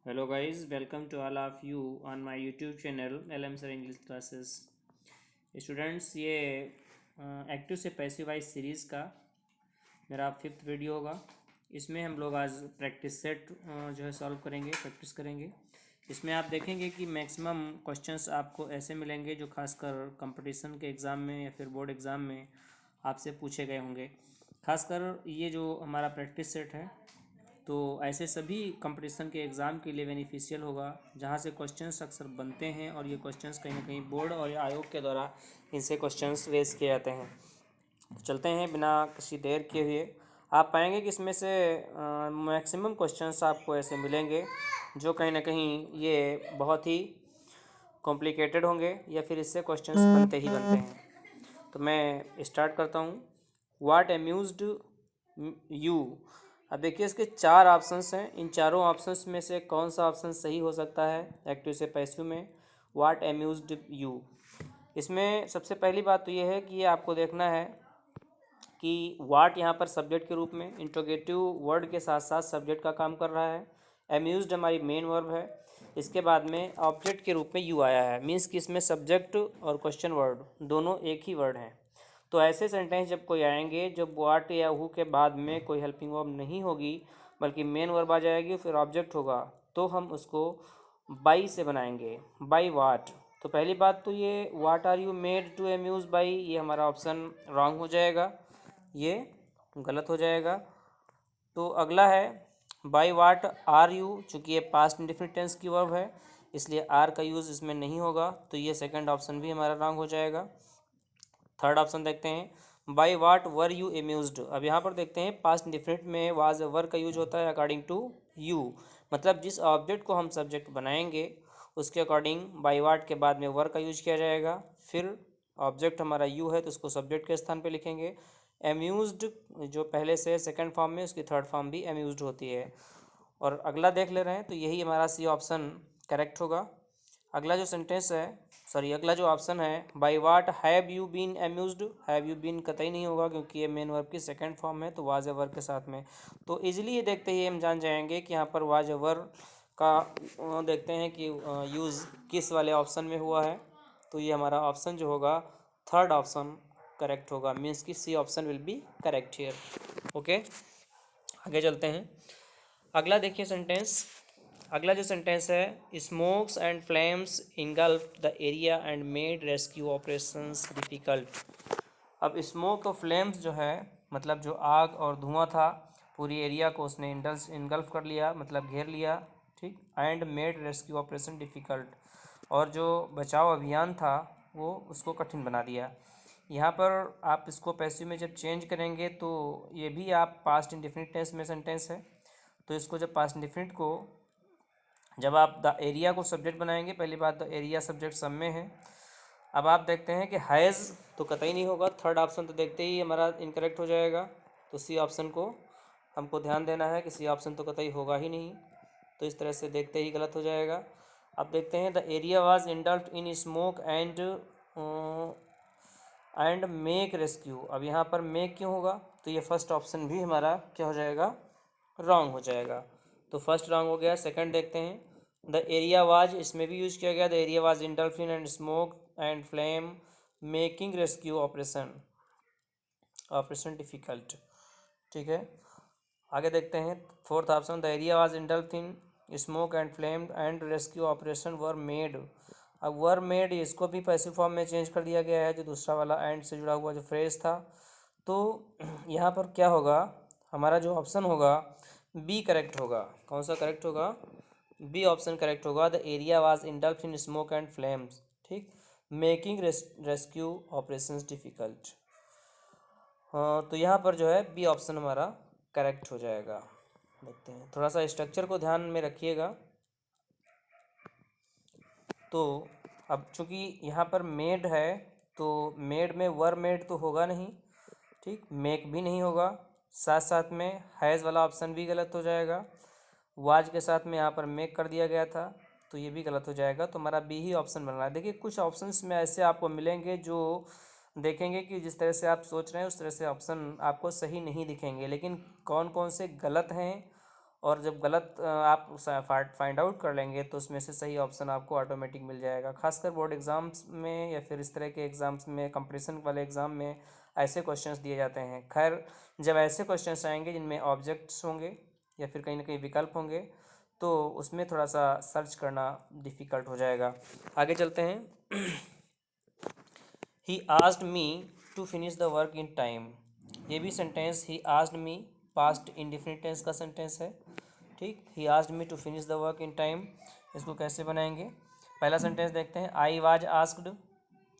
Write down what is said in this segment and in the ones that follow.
Hello guys, welcome to all of you on my YouTube channel LM Sir English Classes। Students ये active से passive wise series का मेरा 5th video होगा। इसमें हम लोग आज प्रैक्टिस सेट जो है सॉल्व करेंगे, प्रैक्टिस करेंगे। इसमें आप देखेंगे कि मैक्सिमम क्वेश्चंस आपको ऐसे मिलेंगे जो खासकर कंपटीशन के एग्ज़ाम में या फिर बोर्ड एग्ज़ाम में आपसे पूछे गए होंगे। खासकर ये जो हमारा प्रैक्टिस सेट है तो ऐसे सभी कंपटीशन के एग्ज़ाम के लिए बेनिफिशियल होगा, जहाँ से क्वेश्चंस अक्सर बनते हैं और ये क्वेश्चंस कहीं ना कहीं बोर्ड और आयोग के द्वारा इनसे क्वेश्चंस रेज किए जाते हैं। तो चलते हैं बिना किसी देर किए हुए। आप पाएंगे कि इसमें से मैक्सिमम क्वेश्चंस आपको ऐसे मिलेंगे जो कहीं ना कहीं ये बहुत ही कॉम्प्लिकेटेड होंगे या फिर इससे क्वेश्चंस बनते ही बनते हैं। तो मैं स्टार्ट करता हूँ। What amused you. अब देखिए इसके 4 ऑप्शंस हैं। इन चारों ऑप्शंस में से कौन सा ऑप्शन सही हो सकता है एक्टिव से पैसिव में। व्हाट अम्यूज्ड यू, इसमें सबसे पहली बात तो ये है कि ये आपको देखना है कि व्हाट यहाँ पर सब्जेक्ट के रूप में इंट्रोगेटिव वर्ड के साथ साथ सब्जेक्ट का काम कर रहा है। अम्यूज्ड हमारी मेन वर्ब है। इसके बाद में ऑब्जेक्ट के रूप में यू आया है, मीन्स कि इसमें सब्जेक्ट और क्वेश्चन वर्ड दोनों एक ही वर्ड हैं। तो ऐसे सेंटेंस जब कोई आएंगे जब व्हाट या हु के बाद में कोई हेल्पिंग वर्ब नहीं होगी बल्कि मेन वर्ब आ जाएगी फिर ऑब्जेक्ट होगा, तो हम उसको बाई से बनाएंगे। By what. तो पहली बात तो ये what are you made to amuse by, ये हमारा ऑप्शन रॉन्ग हो जाएगा, ये गलत हो जाएगा। तो अगला है बाई वाट आर यू, चूँकि ये पास्ट इंडेफिनिट टेंस की वर्ब है इसलिए आर का यूज़ इसमें नहीं होगा, तो ये सेकंड ऑप्शन भी हमारा रॉन्ग हो जाएगा। थर्ड ऑप्शन देखते हैं, by what were you amused. अब यहाँ पर देखते हैं पास्ट इंडेफिनिट में वाज वर का यूज होता है अकॉर्डिंग टू यू, मतलब जिस ऑब्जेक्ट को हम सब्जेक्ट बनाएंगे उसके अकॉर्डिंग बाई वाट के बाद में वर का यूज किया जाएगा। फिर ऑब्जेक्ट हमारा यू है तो उसको सब्जेक्ट के स्थान पे लिखेंगे। एम्यूज्ड जो पहले से सेकंड फॉर्म में, उसकी थर्ड फॉर्म भी एम्यूज्ड होती है। और अगला देख ले रहे हैं तो यही हमारा सी ऑप्शन करेक्ट होगा। अगला जो सेंटेंस है, सॉरी अगला जो ऑप्शन है, by what have you been amused. Have you been कतई नहीं होगा क्योंकि ये मेन वर्ब की सेकंड फॉर्म है तो वाज ए वर्ब के साथ में। तो इजीली ये देखते ही हम जान जाएंगे कि यहाँ पर वाज ए वर्ब का देखते हैं कि यूज़ किस वाले ऑप्शन में हुआ है। तो ये हमारा ऑप्शन जो होगा थर्ड ऑप्शन करेक्ट होगा, मीन्स कि C option will be correct here. Okay, आगे चलते हैं। अगला देखिए सेंटेंस। अगला जो सेंटेंस है, smokes and flames engulf the area and made rescue operations difficult. अब स्मोक और फ्लेम्स जो है मतलब जो आग और धुआं था पूरी एरिया को उसने इनगल्फ कर लिया, मतलब घेर लिया, ठीक। And made rescue operation difficult, और जो बचाव अभियान था वो उसको कठिन बना दिया। यहाँ पर आप इसको पैसिव में जब चेंज करेंगे तो ये भी आप पास्ट इंडेफिनिट टेंस में सेंटेंस है, तो इसको जब पास्ट इंडेफिनिट को जब आप द एरिया को सब्जेक्ट बनाएंगे, पहली बात द एरिया सब्जेक्ट सब में है। अब आप देखते हैं कि हैज़ तो कतई नहीं होगा, थर्ड ऑप्शन तो देखते ही हमारा इनकरेक्ट हो जाएगा। तो सी ऑप्शन को हमको ध्यान देना है कि सी ऑप्शन तो कतई होगा ही नहीं, तो इस तरह से देखते ही गलत हो जाएगा। अब देखते हैं the area was engulfed in smoke and make rescue. अब यहाँ पर मेक क्यों होगा, तो ये फर्स्ट ऑप्शन भी हमारा क्या हो जाएगा, रॉन्ग हो जाएगा। तो फर्स्ट रॉन्ग हो गया। सेकंड देखते हैं, द एरिया वाज, इसमें भी यूज किया गया the area was engulfing and smoke and flame making rescue operation operation difficult, ठीक है। आगे देखते हैं fourth option, the area was engulfing smoke and flame and rescue operation were made. अब वर मेड इसको भी पैसिव फॉर्म में change कर दिया गया है, जो दूसरा वाला एंड से जुड़ा हुआ जो फ्रेज था। तो यहाँ पर क्या होगा, हमारा जो ऑप्शन होगा बी करेक्ट होगा। कौन सा करेक्ट होगा, बी ऑप्शन करेक्ट होगा। The area was engulfed in smoke and flames, ठीक, मेकिंग रेस्क्यू ऑपरेशंस डिफ़िकल्ट। हाँ, तो यहाँ पर जो है बी ऑप्शन हमारा करेक्ट हो जाएगा। देखते हैं, थोड़ा सा स्ट्रक्चर को ध्यान में रखिएगा। तो अब चूँकि यहाँ पर मेड है तो मेड में वर मेड तो होगा नहीं, ठीक, मेक भी नहीं होगा, साथ साथ में हैज़ वाला ऑप्शन भी गलत हो जाएगा। वाज के साथ में यहाँ पर मेक कर दिया गया था तो ये भी गलत हो जाएगा। तो हमारा बी ही ऑप्शन बन रहा है। देखिए कुछ ऑप्शंस में ऐसे आपको मिलेंगे जो देखेंगे कि जिस तरह से आप सोच रहे हैं उस तरह से ऑप्शन आपको सही नहीं दिखेंगे, लेकिन कौन कौन से गलत हैं और जब गलत आप फाइंड आउट कर लेंगे तो उसमें से सही ऑप्शन आपको ऑटोमेटिक मिल जाएगा। खासकर बोर्ड एग्ज़ाम्स में या फिर इस तरह के एग्ज़ाम्स में, कंपटीशन वाले एग्ज़ाम में ऐसे क्वेश्चंस दिए जाते हैं। खैर, जब ऐसे क्वेश्चंस आएंगे जिनमें ऑब्जेक्ट्स होंगे या फिर कहीं ना कहीं विकल्प होंगे तो उसमें थोड़ा सा सर्च करना डिफ़िकल्ट हो जाएगा। आगे चलते हैं। He asked me to finish the work in time. ये भी sentence he asked me past indefinite tense का सेंटेंस है। ठीक, he asked me to finish the work in time, इसको कैसे बनाएंगे? पहला सेंटेंस देखते हैं, आई वाज आस्क्ड,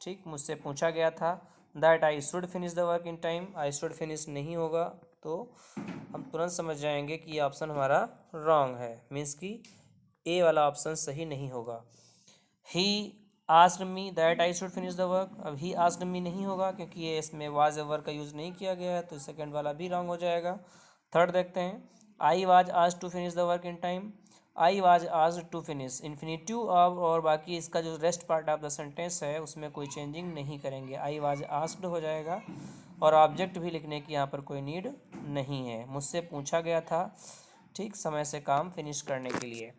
ठीक, मुझसे पूछा गया था, that I should finish the work in time, I should finish नहीं होगा तो हम तुरंत समझ जाएंगे कि ये ऑप्शन हमारा रॉन्ग है, मीन्स कि ए वाला ऑप्शन सही नहीं होगा। ही asked me that I should finish the work, अब ही आस्क्ड मी नहीं होगा क्योंकि ये इसमें वाज ए वर्क का यूज़ नहीं किया गया है, तो सेकंड वाला भी रॉन्ग हो जाएगा। थर्ड देखते हैं, I was asked to finish the work in time, I was asked to finish, infinitive of और बाकी इसका जो rest part of the sentence है उसमें कोई चेंजिंग नहीं करेंगे, आई वाज आस्क्ड हो जाएगा। और ऑब्जेक्ट भी लिखने की यहाँ पर कोई नीड नहीं है, मुझसे पूछा गया था, ठीक, समय से काम फिनिश करने के लिए,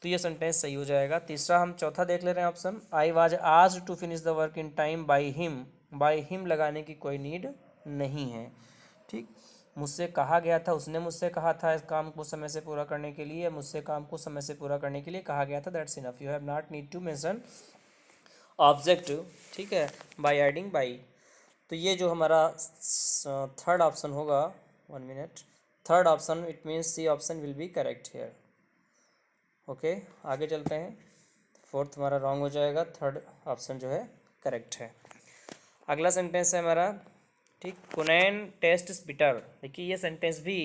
तो ये सेंटेंस सही हो जाएगा। तीसरा हम चौथा देख ले रहे हैं option, I was asked to finish the work in time by him, by him लगाने की कोई नीड नहीं है, ठीक, मुझसे कहा गया था, उसने मुझसे कहा था इस काम को समय से पूरा करने के लिए, मुझसे काम को समय से पूरा करने के लिए कहा गया था, that's enough, you have not need to mention object, ठीक है, बाय एडिंग बाय। तो ये जो हमारा थर्ड ऑप्शन होगा, 1 minute, third option, it means C option will be correct here. Okay, आगे चलते हैं। फोर्थ हमारा रॉन्ग हो जाएगा, थर्ड ऑप्शन जो है करेक्ट है। अगला सेंटेंस है हमारा, ठीक, कुनैन टेस्ट बिटर। देखिए ये सेंटेंस भी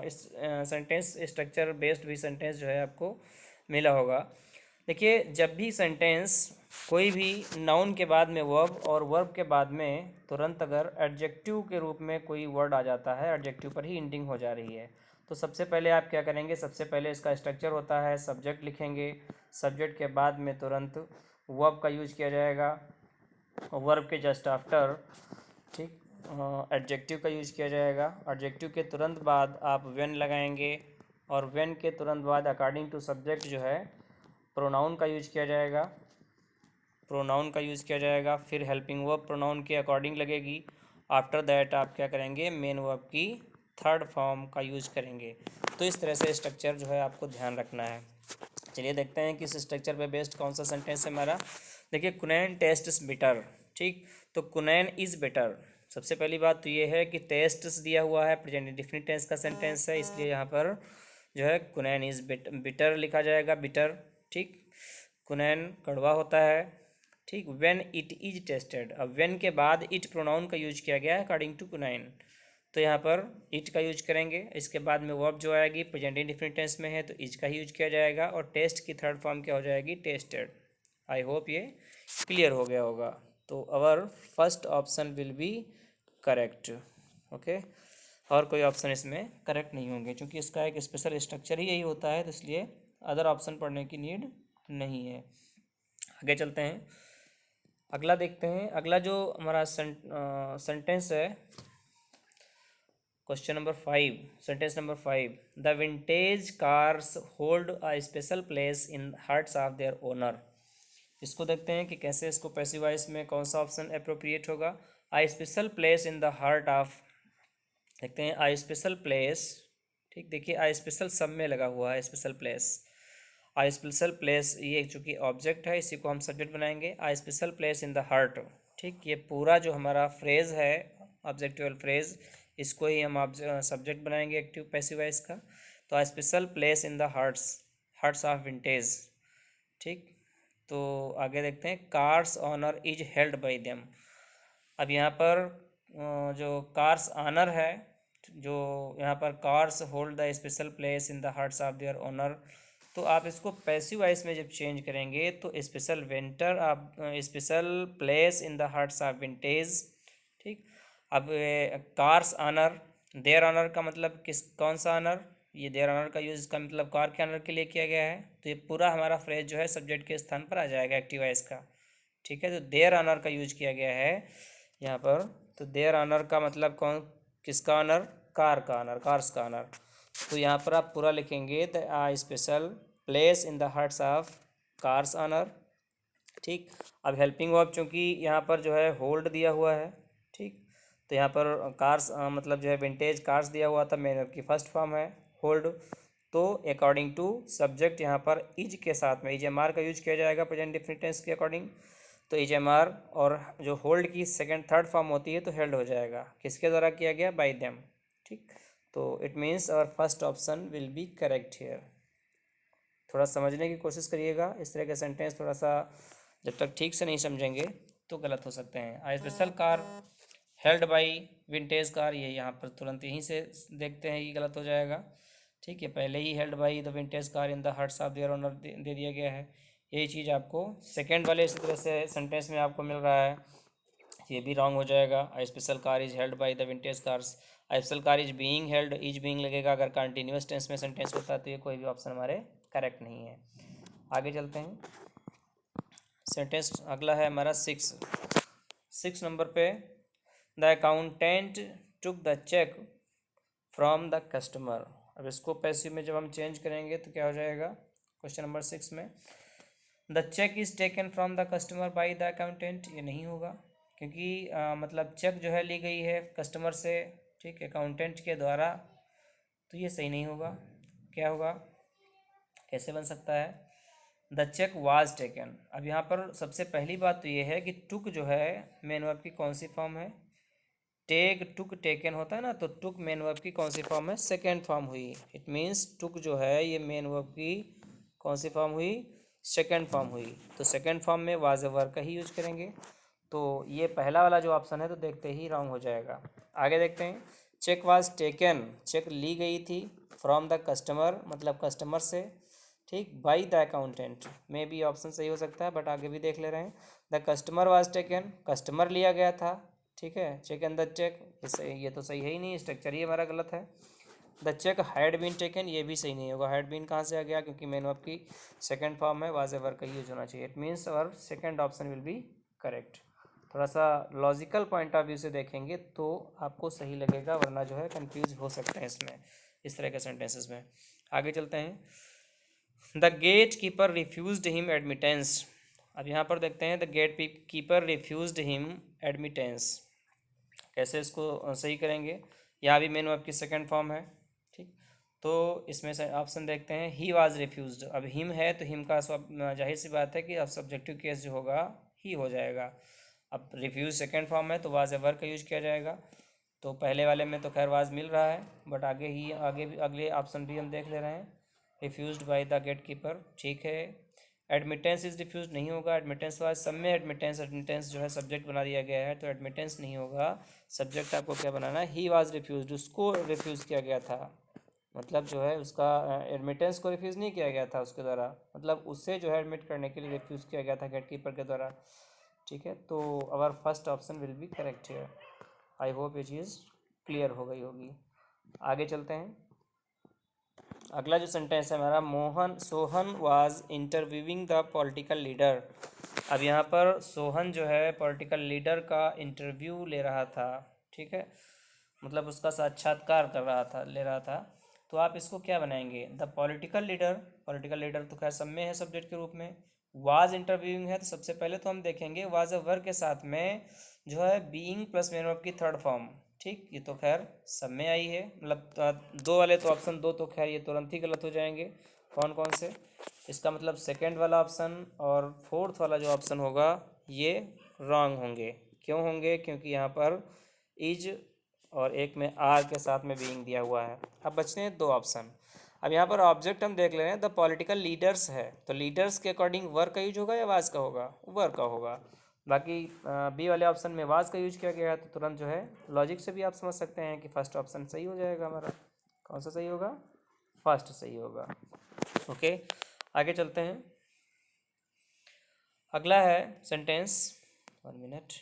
इस सेंटेंस स्ट्रक्चर बेस्ड भी सेंटेंस जो है आपको मिला होगा। देखिए जब भी सेंटेंस कोई भी नाउन के बाद में वर्ब और वर्ब के बाद में तुरंत अगर एडजेक्टिव के रूप में कोई वर्ड आ जाता है, एडजेक्टिव पर ही एंडिंग हो जा रही है, तो सबसे पहले आप क्या करेंगे, सबसे पहले इसका स्ट्रक्चर होता है सब्जेक्ट लिखेंगे, सब्जेक्ट के बाद में तुरंत वर्ब का यूज किया जाएगा, वर्ब के जस्ट आफ्टर, ठीक, एडजेक्टिव का यूज किया जाएगा, एडजेक्टिव के तुरंत बाद आप व्हेन लगाएंगे और व्हेन के तुरंत बाद अकॉर्डिंग टू सब्जेक्ट जो है प्रोनाउन का यूज किया जाएगा, प्रोनाउन का यूज़ किया जाएगा, फिर हेल्पिंग वर्ब प्रोनाउन के अकॉर्डिंग लगेगी, आफ्टर दैट आप क्या करेंगे, मेन वर्ब की थर्ड फॉर्म का यूज करेंगे। तो इस तरह से स्ट्रक्चर जो है आपको ध्यान रखना है। चलिए देखते हैं कि इस स्ट्रक्चर पे बेस्ड कौन सा सेंटेंस है हमारा। देखिए कुनैन टेस्ट्स बेटर, ठीक, तो कुनैन इज़ बेटर, सबसे पहली बात तो ये है कि टेस्ट्स दिया हुआ है, प्रेजेंट इंडेफिनिट टेंस का सेंटेंस है, इसलिए यहाँ पर जो है कुनैन इज़ बिटर लिखा जाएगा, बिटर, ठीक, कुनैन कड़वा होता है, ठीक, व्हेन इट इज टेस्टेड, अब व्हेन के बाद इट प्रोनाउन का यूज किया गया है अकॉर्डिंग टू कुनैन, तो यहाँ पर इट का यूज करेंगे, इसके बाद में वर्ब जो आएगी प्रेजेंट इंडेफिनिट टेंस में है तो इज का यूज किया जाएगा, और टेस्ट की थर्ड फॉर्म क्या हो जाएगी, टेस्टेड। आई होप ये क्लियर हो गया होगा। तो our first option will be correct. Okay, और कोई ऑप्शन इसमें करेक्ट नहीं होंगे क्योंकि इसका एक स्पेशल स्ट्रक्चर ही यही होता है, तो इसलिए अदर ऑप्शन पढ़ने की नीड नहीं है। आगे चलते हैं, अगला देखते हैं। अगला जो हमारा सेंटेंस है, question number 5, sentence number 5, the vintage cars hold a special place in hearts of their owner. इसको देखते हैं कि कैसे इसको पैसिव वॉइस में कौन सा ऑप्शन अप्रोप्रिएट होगा। A special place in the heart of, देखते हैं अ स्पेशल प्लेस, ठीक, देखिए अ स्पेशल सब में लगा हुआ है special place, a special place, ये चूँकि ऑब्जेक्ट है इसी को हम सब्जेक्ट बनाएंगे, a special place in the heart, ठीक, ये पूरा जो हमारा फ्रेज है ऑब्जेक्टिवल फ्रेज, इसको ही हम सब्जेक्ट बनाएंगे एक्टिव पैसिव वॉइस का। तो a special place in the hearts, hearts of vintage, ठीक, तो आगे देखते हैं, cars owner is held by them. अब यहाँ पर जो कार्स ऑनर है, जो यहाँ पर cars hold the special place in the hearts of their owner, तो आप इसको पैसिव वॉइस में जब चेंज करेंगे तो स्पेशल वेंटर आप special place in the hearts of vintage, ठीक। अब कार्स ऑनर, देयर ऑनर का मतलब किस, कौन सा ऑनर, ये देयर ऑनर का यूज़ का मतलब कार के ऑनर के लिए किया गया है, तो ये पूरा हमारा फ्रेज जो है सब्जेक्ट के स्थान पर आ जाएगा एक्टिव वॉइस का, ठीक है। तो देयर ऑनर का यूज किया गया है यहाँ पर, तो देयर ऑनर का मतलब कौन, किसका ऑनर, कार का ऑनर, कार्स का ऑनर, तो यहाँ पर आप पूरा लिखेंगे the special place in the hearts of cars owner. ठीक, अब हेल्पिंग वर्ब चूँकि यहाँ पर जो है होल्ड दिया हुआ है, ठीक, तो यहाँ पर कार्स मतलब जो है विंटेज कार्स दिया हुआ था, मेन वर्ब की फर्स्ट फॉर्म है होल्ड। तो अकॉर्डिंग टू सब्जेक्ट यहाँ पर इज के साथ में इज एम आर का यूज किया जाएगा प्रेजेंट डिफिनिट टेंस के अकॉर्डिंग। तो इज एम आर और जो होल्ड की सेकेंड थर्ड फॉर्म होती है तो हेल्ड हो जाएगा, किसके द्वारा किया गया, बाय देम। ठीक, तो it means our first option will be correct here. थोड़ा समझने की कोशिश करिएगा, इस तरह के सेंटेंस थोड़ा सा जब तक ठीक से नहीं समझेंगे तो गलत हो सकते हैं। A special car held by vintage car, ये यहाँ पर तुरंत यहीं से देखते हैं, ये गलत हो जाएगा। ठीक है, पहले ही held by the vintage car in the hearts of their owner दे दिया गया है। यही चीज़ आपको सेकेंड वाले इसी तरह से सेंटेंस में आपको मिल रहा है, ये भी रॉन्ग हो जाएगा। A special car is held by the vintage cars, a special car is being held, is being लगेगा अगर कंटिन्यूस टेंस में सेंटेंस होता है, तो ये कोई भी ऑप्शन हमारे करेक्ट नहीं है। आगे चलते हैं, सेंटेंस अगला है हमारा सिक्स नंबर पे, the accountant took the cheque from the customer. अब इसको पैसिव में जब हम चेंज करेंगे तो क्या हो जाएगा, क्वेश्चन नंबर 6 में the cheque is taken from the customer by the accountant, ये नहीं होगा क्योंकि मतलब चेक जो है ली गई है कस्टमर से, ठीक, अकाउंटेंट के द्वारा, तो ये सही नहीं होगा। क्या होगा, कैसे बन सकता है, द चेक वाज टेकन। अब यहाँ पर सबसे पहली बात तो ये है कि टुक जो है मेन वर्ब की कौन सी फॉर्म है, टेक टुक टेकन होता है ना, तो टुक मेन वर्ब की कौन सी फॉर्म है, सेकेंड फॉर्म हुई। इट मीन्स टुक जो है ये मेन वर्ब की कौन सी फॉर्म हुई, सेकेंड फॉर्म हुई। तो सेकेंड फॉर्म में वाज वर्ब का ही यूज करेंगे, तो ये पहला वाला जो ऑप्शन है तो देखते ही रॉन्ग हो जाएगा। आगे देखते हैं, चेक वाज टेकन, चेक ली गई थी, फ्रॉम द कस्टमर मतलब कस्टमर से, ठीक, बाई द अकाउंटेंट में भी ऑप्शन सही हो सकता है, बट आगे भी देख ले रहे हैं। The customer was taken, customer लिया गया था, ठीक है, चेक एंड द चेक, ये तो सही है ही नहीं, स्ट्रक्चर ही हमारा गलत है। The cheque had been taken, ये भी सही नहीं होगा, हैड बीन कहाँ से आ गया, क्योंकि मेन वर्ब की सेकंड फॉर्म है, वाज एवर का यूज होना चाहिए। It means our second option will be correct. थोड़ा सा लॉजिकल पॉइंट ऑफ व्यू से देखेंगे तो आपको सही लगेगा, वरना जो है कंफ्यूज हो सकते हैं इसमें, इस तरह के सेंटेंसेस में। आगे चलते हैं, the gate keeper refused him admittance. अब यहाँ पर देखते हैं, the gate keeper refused him admittance, कैसे इसको सही करेंगे, यहाँ भी मेन वर्ब की सेकंड फॉर्म है, ठीक, तो इसमें से ऑप्शन देखते हैं, ही वाज रिफ्यूज्ड। अब हिम है तो हिम का जाहिर सी बात है कि अब सब्जेक्टिव केस जो होगा ही हो जाएगा। अब रिफ्यूज सेकंड फॉर्म है तो वाज एवर का यूज किया जाएगा, तो पहले वाले में तो खैर वाज मिल रहा है, बट आगे भी अगले ऑप्शन भी हम देख ले रहे हैं, refused by the gate keeper, ठीक है। एडमिटेंस इज रिफ्यूज नहीं होगा, एडमिटेंस वाज, सब में एडमिटेंस जो है सब्जेक्ट बना दिया गया है, तो एडमिटेंस नहीं होगा। सब्जेक्ट आपको क्या बनाना है, ही वाज रिफ्यूज्ड, उसको रिफ्यूज़ किया गया था, मतलब जो है उसका एडमिटेंस को रिफ्यूज़ नहीं किया गया था उसके द्वारा, मतलब उससे जो है एडमिट करने के लिए रिफ्यूज़ किया गया था गेट कीपर के द्वारा, ठीक है। तो our first option will be correct here. I hope ये चीज़ क्लियर हो गई होगी। आगे चलते हैं, अगला जो सेंटेंस है हमारा, Sohan was interviewing the political leader. अब यहाँ पर सोहन जो है पॉलिटिकल लीडर का इंटरव्यू ले रहा था, ठीक है, मतलब उसका साक्षात्कार कर रहा था, ले रहा था। तो आप इसको क्या बनाएंगे, द पॉलिटिकल लीडर तो खैर सब में है सब्जेक्ट के रूप में, वाज इंटरव्यूइंग है, तो सबसे पहले तो हम देखेंगे वाज अ वर्ब के साथ में जो है बीइंग प्लस मेन वर्ब की थर्ड फॉर्म, ठीक, ये तो खैर सब में आई है, मतलब दो वाले तो ऑप्शन दो तो खैर ये तुरंत ही गलत हो जाएंगे। कौन कौन से, इसका मतलब सेकंड वाला ऑप्शन और फोर्थ वाला जो ऑप्शन होगा ये रॉन्ग होंगे। क्यों होंगे, क्योंकि यहाँ पर इज और एक में आर के साथ में बीइंग दिया हुआ है। अब बचते हैं दो ऑप्शन। अब यहाँ पर ऑब्जेक्ट हम देख ले रहे हैं, द पॉलिटिकल लीडर्स है, तो लीडर्स के अकॉर्डिंग वर्क का यूज होगा या वाज का होगा, वर्क का होगा। बाकी बी वाले ऑप्शन में वाज का यूज किया गया है, तो तुरंत जो है लॉजिक से भी आप समझ सकते हैं कि फर्स्ट ऑप्शन सही हो जाएगा हमारा। कौन सा सही होगा, फर्स्ट सही होगा। ओके, आगे चलते हैं, अगला है सेंटेंस, 1 मिनट।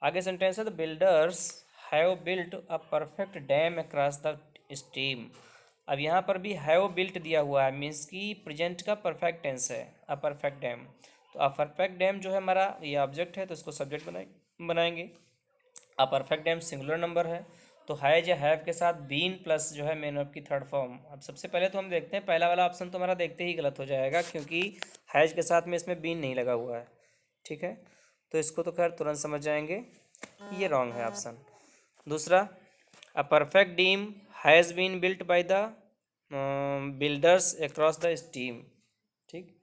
आगे सेंटेंस है, the builders have built a perfect dam across the stream. अब यहाँ पर भी हैव बिल्ट दिया हुआ है, मीन्स कि प्रेजेंट का परफेक्ट टेंस है, अ परफेक्ट डैम। तो अ परफेक्ट डैम जो है हमारा ये ऑब्जेक्ट है, तो इसको सब्जेक्ट बनाएंगे। A perfect dam singular number है, तो हैज या हैव के साथ बीन प्लस जो है मेन वर्ब की थर्ड फॉर्म। अब सबसे पहले तो हम देखते हैं, पहला वाला ऑप्शन तो हमारा देखते ही गलत हो जाएगा, क्योंकि हैज के साथ में इसमें बीन नहीं लगा हुआ है। ठीक है, तो इसको तो खैर तुरंत समझ जाएंगे, ये रॉन्ग है ऑप्शन। दूसरा, a perfect dam has been built by the builders across the stream. ठीक,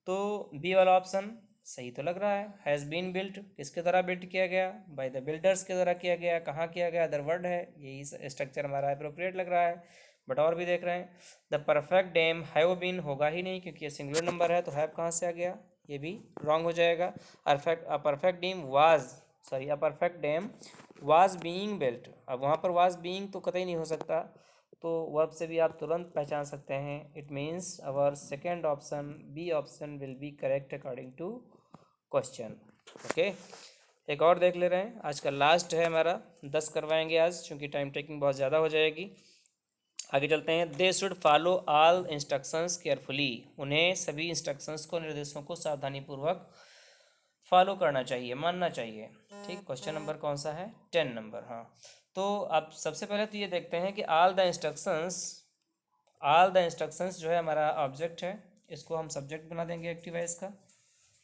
तो बी वाला ऑप्शन सही तो लग रहा है। हैज़ बीन बिल्ट किसके द्वारा बिल्ट किया गया? बाय द बिल्डर्स के द्वारा किया गया। कहाँ किया गया? अदर वर्ड है, यही स्ट्रक्चर हमारा अप्रोप्रिएट लग रहा है। बट और भी देख रहे हैं, the perfect dam have been होगा ही नहीं, क्योंकि ये सिंगुलर नंबर है, तो हैव कहाँ से आ गया? ये भी रॉन्ग हो जाएगा। A perfect dam was, sorry, a perfect dam was being built. अब वहाँ पर वाज बीइंग तो कतई नहीं हो सकता, तो वर्ब से भी आप तुरंत पहचान सकते हैं। It means our second option, B option will be correct according to question. Okay, एक और देख ले रहे हैं, आज का लास्ट है हमारा, 10 करवाएंगे आज, क्योंकि टाइम टेकिंग बहुत ज़्यादा हो जाएगी। आगे चलते हैं। They should follow all instructions carefully, उन्हें सभी इंस्ट्रक्शंस को, निर्देशों को सावधानीपूर्वक फॉलो करना चाहिए, मानना चाहिए। ठीक, क्वेश्चन नंबर कौन सा है? 10 नंबर। हाँ, तो अब सबसे पहले तो ये देखते हैं कि ऑल द इंस्ट्रक्शंस जो है हमारा ऑब्जेक्ट है, इसको हम सब्जेक्ट बना देंगे एक्टिव वॉइस का,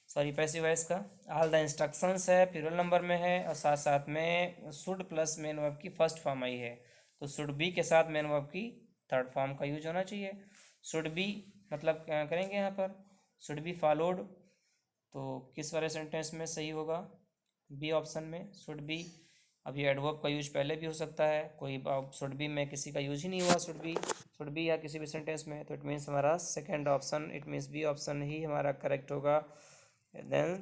सॉरी पैसिव वॉइस का। ऑल द इंस्ट्रक्शंस है, प्लूरल नंबर में है, और साथ साथ में शुड प्लस मेन वर्ब की फर्स्ट फॉर्म आई है, तो शुड बी के साथ मेन वर्ब की थर्ड फॉर्म का यूज होना चाहिए। शुड बी मतलब क्या करेंगे यहाँ पर? शुड बी फॉलोड, तो किस वाले सेंटेंस में सही होगा? बी ऑप्शन में शुड बी। अब ये एडवर्ब का यूज पहले भी हो सकता है, कोई शुड बी में किसी का यूज ही नहीं हुआ शुड बी या किसी भी सेंटेंस में, तो इट मीन्स हमारा second option, it means B option ही हमारा करेक्ट होगा। Then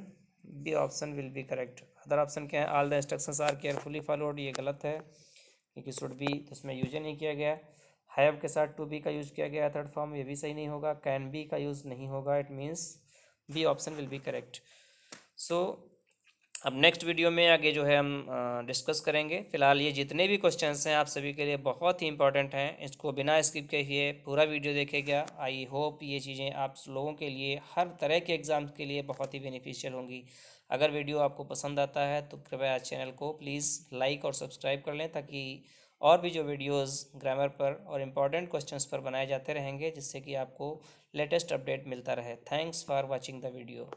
B option will be correct. Other option क्या है? All the instructions are carefully followed, ये गलत है, क्योंकि शुड बी तो उसमें यूज ही नहीं किया गया। हैव के साथ टू बी का यूज किया गया थर्ड फॉर्म, ये भी सही नहीं होगा। कैन बी का यूज नहीं होगा, it means B option will be correct. So अब नेक्स्ट वीडियो में आगे जो है हम डिस्कस करेंगे। फिलहाल ये जितने भी क्वेश्चंस हैं आप सभी के लिए बहुत ही इंपॉर्टेंट हैं, इसको बिना स्किप किए पूरा वीडियो देखेगा। आई होप ये चीज़ें आप लोगों के लिए, हर तरह के एग्ज़ाम के लिए बहुत ही बेनिफिशियल होंगी। अगर वीडियो आपको पसंद आता है तो कृपया चैनल को प्लीज़ लाइक और सब्सक्राइब कर लें, ताकि और भी जो वीडियोज़ ग्रामर पर और इम्पॉर्टेंट क्वेश्चंस पर बनाए जाते रहेंगे, जिससे कि आपको लेटेस्ट अपडेट मिलता रहे। Thanks for watching the video.